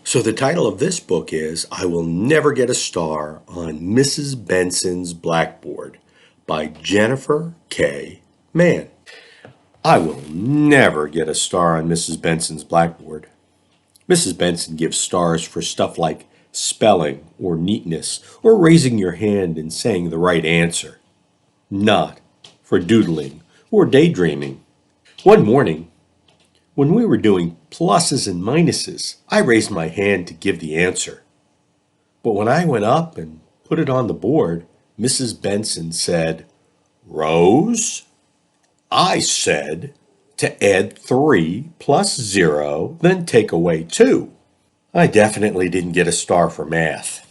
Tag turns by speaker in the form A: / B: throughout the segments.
A: So the title of this book is I Will Never Get a Star on Mrs. Benson's Blackboard by Jennifer K. Mann. I will never get a star on Mrs. Benson's blackboard. Mrs. Benson gives stars for stuff like spelling or neatness or raising your hand and saying the right answer, not for doodling or daydreaming. One morning, when we were doing pluses and minuses, I raised my hand to give the answer. But when I went up and put it on the board, Mrs. Benson said, "Rose?" I said to add 3 plus 0, then take away 2. I definitely didn't get a star for math.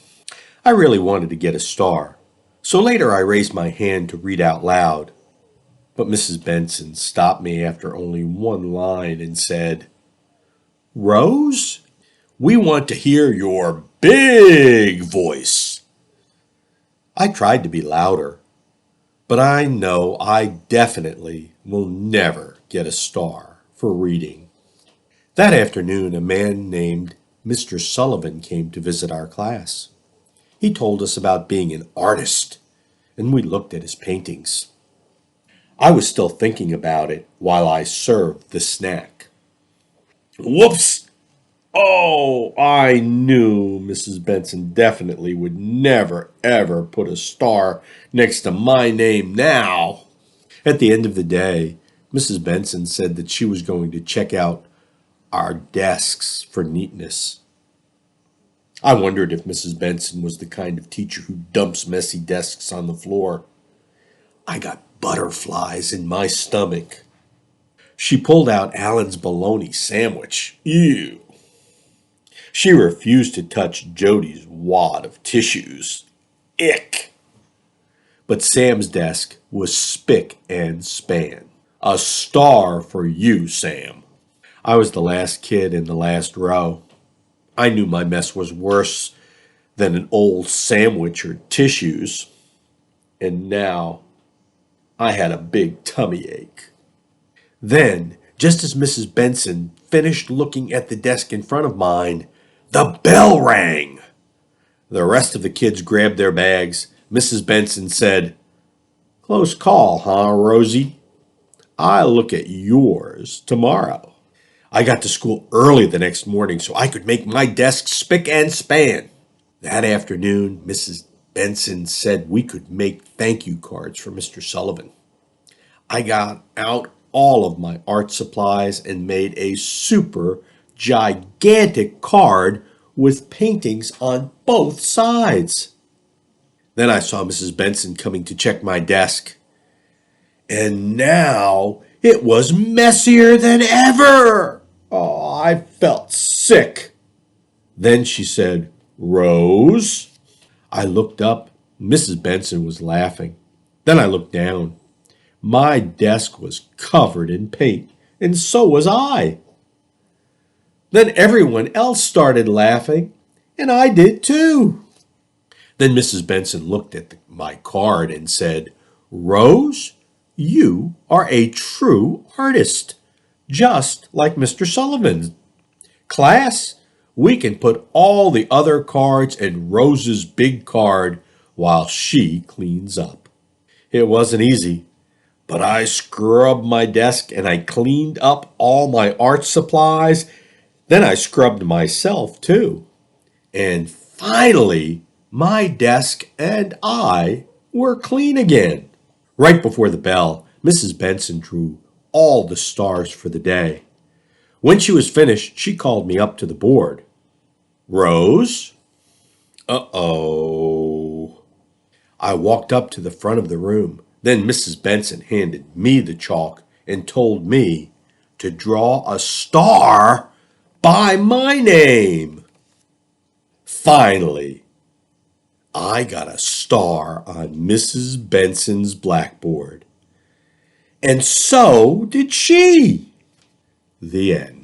A: I really wanted to get a star, so later I raised my hand to read out loud. But Mrs. Benson stopped me after only one line and said, "Rose, we want to hear your big voice." I tried to be louder, but I know I definitely will never get a star for reading. That afternoon, a man named Mr. Sullivan came to visit our class. He told us about being an artist, and we looked at his paintings. I was still thinking about it while I served the snack. Whoops! Oh, I knew Mrs. Benson definitely would never, ever put a star next to my name now. At the end of the day, Mrs. Benson said that she was going to check out our desks for neatness. I wondered if Mrs. Benson was the kind of teacher who dumps messy desks on the floor. I got butterflies in my stomach. She pulled out Alan's bologna sandwich. Ew. She refused to touch Jody's wad of tissues. Ick. But Sam's desk was spick and span. A star for you, Sam. I was the last kid in the last row. I knew my mess was worse than an old sandwich or tissues. And now I had a big tummy ache. Then, just as Mrs. Benson finished looking at the desk in front of mine, the bell rang. The rest of the kids grabbed their bags. Mrs. Benson said, "Close call, huh, Rosie? I'll look at yours tomorrow." I got to school early the next morning so I could make my desk spick and span. That afternoon, Mrs. Benson said we could make thank you cards for Mr. Sullivan. I got out all of my art supplies and made a super gigantic card with paintings on both sides. Then I saw Mrs. Benson coming to check my desk. And now it was messier than ever. Oh, I felt sick. Then she said, "Rose?" I looked up. Mrs. Benson was laughing. Then I looked down. My desk was covered in paint, and so was I. Then everyone else started laughing, and I did too. Then Mrs. Benson looked at my card and said, "Rose, you are a true artist, just like Mr. Sullivan. Class, we can put all the other cards in Rose's big card while she cleans up." It wasn't easy, but I scrubbed my desk and I cleaned up all my art supplies. Then I scrubbed myself too. And finally, my desk and I were clean again. Right before the bell, Mrs. Benson drew all the stars for the day. When she was finished, she called me up to the board. "Rose?" Uh-oh. I walked up to the front of the room. Then Mrs. Benson handed me the chalk and told me to draw a star by my name. Finally, I got a star on Mrs. Benson's blackboard. And so did she. The end.